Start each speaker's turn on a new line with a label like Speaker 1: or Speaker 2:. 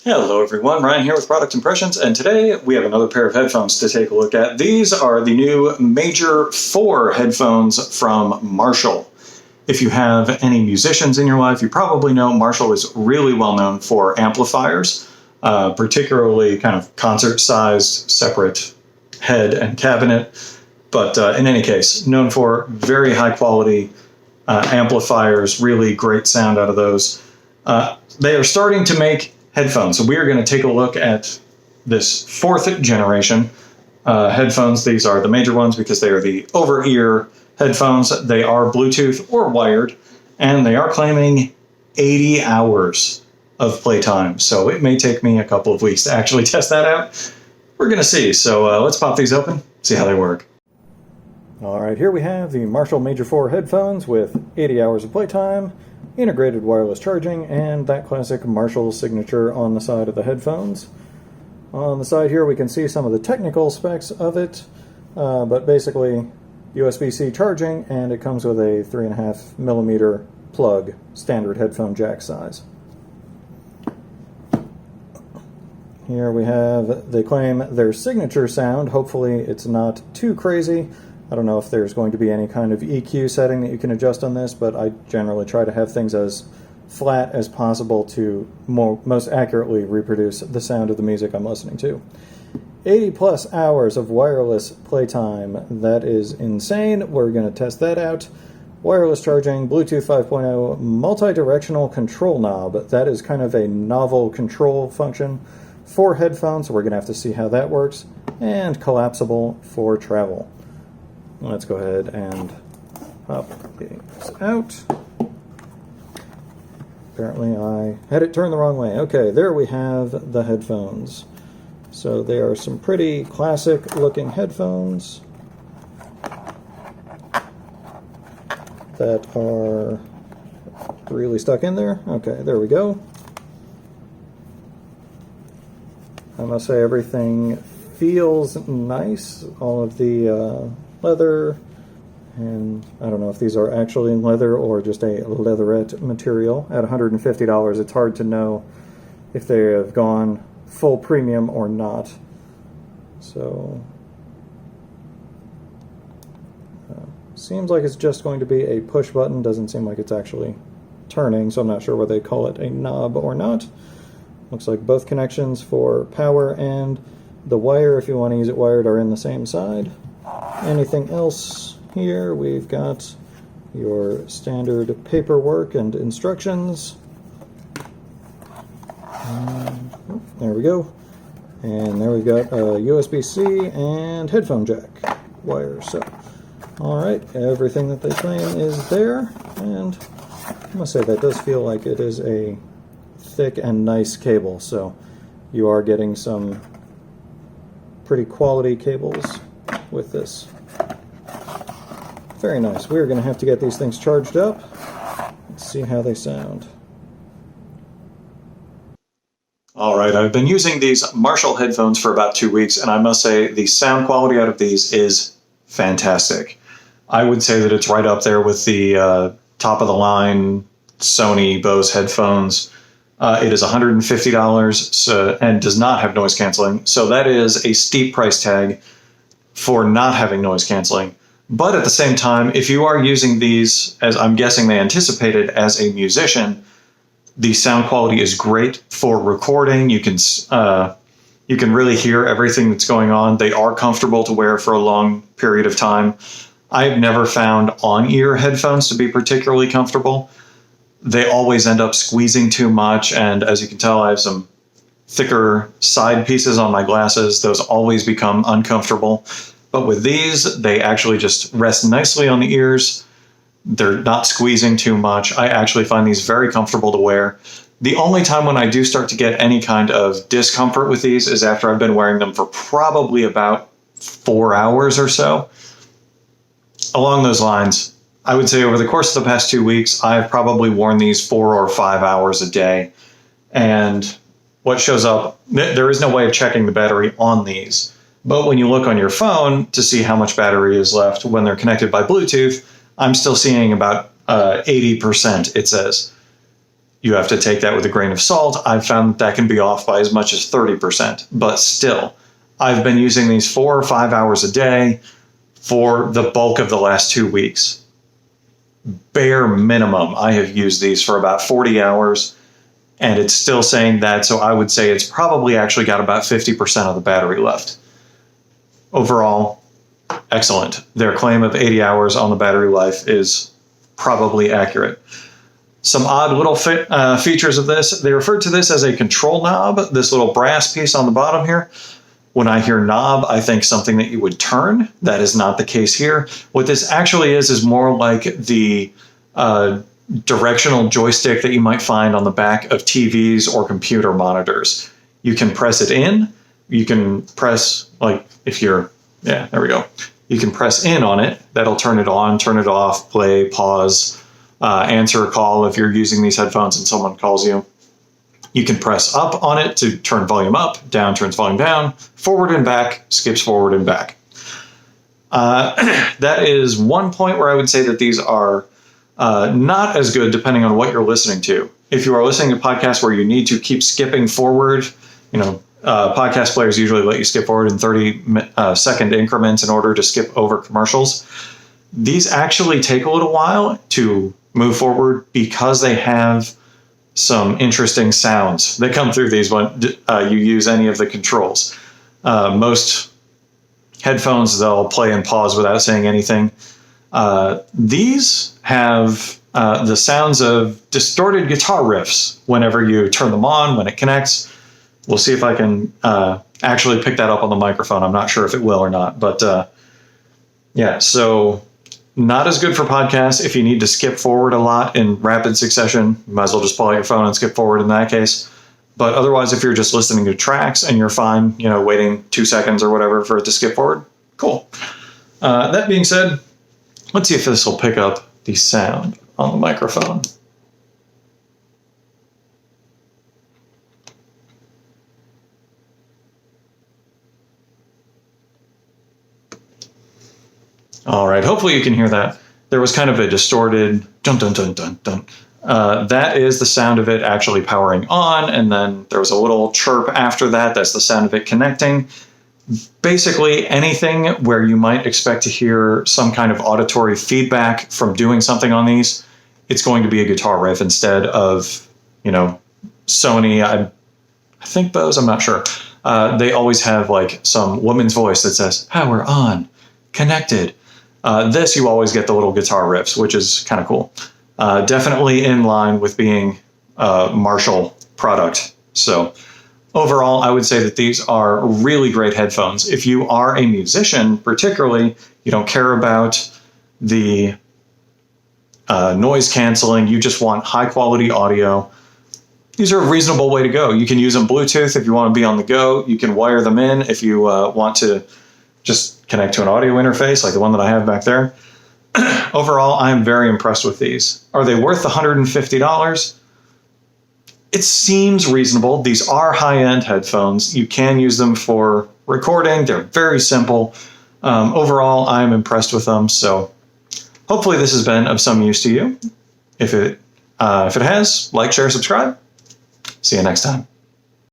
Speaker 1: Hello everyone, Ryan here with Product Impressions, and today we have another pair of headphones to take a look at. These are the new Major 4 headphones from Marshall. If you have any musicians in your life, you probably know Marshall is really well known for amplifiers, particularly kind of concert-sized, separate head and cabinet. But in any case, known for very high-quality amplifiers, really great sound out of those. They are starting to make headphones. So we are going to take a look at this 4th generation headphones. These are the major ones because they are the over-ear headphones. They are Bluetooth or wired, and they are claiming 80 hours of playtime. So it may take me a couple of weeks to actually test that out. We're going to see. So let's pop these open, see how they work. All right, here we have the Marshall Major 4 headphones with 80 hours of playtime, integrated wireless charging, and that classic Marshall signature on the side of the headphones. On the side here we can see some of the technical specs of it, but basically USB-C charging, and it comes with a 3.5mm plug, standard headphone jack size. Here we have, they claim their signature sound. Hopefully it's not too crazy. I don't know if there's going to be any kind of EQ setting that you can adjust on this, but I generally try to have things as flat as possible to most accurately reproduce the sound of the music I'm listening to. 80 plus hours of wireless playtime. That is insane. We're going to test that out. Wireless charging, Bluetooth 5.0, multi-directional control knob. That is kind of a novel control function for headphones, so we're going to have to see how that works. And collapsible for travel. Let's go ahead and pop these out. Apparently I had it turned the wrong way. Okay, there we have the headphones. So they are some pretty classic looking headphones that are really stuck in there. Okay, there we go. I must say everything feels nice. All of the leather, and I don't know if these are actually leather or just a leatherette material. At $150, it's hard to know if they have gone full premium or not. So seems like it's just going to be a push button. Doesn't seem like it's actually turning, so I'm not sure whether they call it a knob or not. Looks like both connections for power and the wire, if you want to use it wired, are in the same side. Anything else here? We've got your standard paperwork and instructions. There we go. And there we've got a USB-C and headphone jack wire. So, alright, everything that they claim is there. And I must say that does feel like it is a thick and nice cable. So you are getting some pretty quality cables with this. Very nice. We're going to have to get these things charged up. Let's see how they sound. All right, I've been using these Marshall headphones for about 2 weeks, and I must say the sound quality out of these is fantastic. I would say that it's right up there with the top-of-the-line Sony Bose headphones. It is $150 and does not have noise canceling, so that is a steep price tag for not having noise canceling. But at the same time, if you are using these, as I'm guessing they anticipated, as a musician, the sound quality is great for recording. You can really hear everything that's going on. They are comfortable to wear for a long period of time. I've never found on-ear headphones to be particularly comfortable. They always end up squeezing too much, and as you can tell, I have some thicker side pieces on my glasses. Those always become uncomfortable. But with these, they actually just rest nicely on the ears. They're not squeezing too much. I actually find these very comfortable to wear. The only time when I do start to get any kind of discomfort with these is after I've been wearing them for probably about 4 hours or so. Along those lines, I would say over the course of the past 2 weeks, I've probably worn these 4 or 5 hours a day. And what shows up, there is no way of checking the battery on these. But when you look on your phone to see how much battery is left when they're connected by Bluetooth, I'm still seeing about 80%, it says. you have to take that with a grain of salt. I've found that can be off by as much as 30%, but still, I've been using these 4 or 5 hours a day for the bulk of the last 2 weeks. Bare minimum, I have used these for about 40 hours, and it's still saying that, so I would say it's probably actually got about 50% of the battery left. Overall, excellent. Their claim of 80 hours on the battery life is probably accurate. Some odd little features of this. They referred to this as a control knob, this little brass piece on the bottom here. When I hear knob, I think something that you would turn. That is not the case here. What this actually is more like the directional joystick that you might find on the back of TVs or computer monitors. You can press it in. You can press, like, there we go. You can press in on it. That'll turn it on, turn it off, play, pause, answer a call if you're using these headphones and someone calls you. You can press up on it to turn volume up, down turns volume down, forward and back, skips forward and back. That is one point where I would say that these are not as good depending on what you're listening to. If you are listening to podcasts where you need to keep skipping forward, podcast players usually let you skip forward in 30-second increments in order to skip over commercials. These actually take a little while to move forward because they have some interesting sounds that come through these when you use any of the controls. Most headphones, they'll play and pause without saying anything. These have the sounds of distorted guitar riffs whenever you turn them on, when it connects. We'll see if I can actually pick that up on the microphone. I'm not sure if it will or not, but so not as good for podcasts. If you need to skip forward a lot in rapid succession, you might as well just pull out your phone and skip forward in that case. But otherwise, if you're just listening to tracks and you're fine, waiting 2 seconds or whatever for it to skip forward, cool. That being said, let's see if this will pick up the sound on the microphone. All right, hopefully you can hear that. There was kind of a distorted dun dun dun dun dun. That is the sound of it actually powering on, and then there was a little chirp after that. That's the sound of it connecting. Basically, anything where you might expect to hear some kind of auditory feedback from doing something on these, it's going to be a guitar riff instead of, Sony. I think Bose, I'm not sure. They always have like some woman's voice that says, power on, connected. This, you always get the little guitar riffs, which is kind of cool. Definitely in line with being a Marshall product. So overall, I would say that these are really great headphones. If you are a musician, particularly, you don't care about the noise canceling, you just want high quality audio, these are a reasonable way to go. You can use them Bluetooth if you want to be on the go. You can wire them in if you want to just connect to an audio interface like the one that I have back there. Overall, I'm very impressed with these. Are they worth the $150? It seems reasonable. These are high-end headphones. You can use them for recording. They're very simple. Overall, I'm impressed with them. So hopefully this has been of some use to you. If it has, like, share, subscribe. See you next time.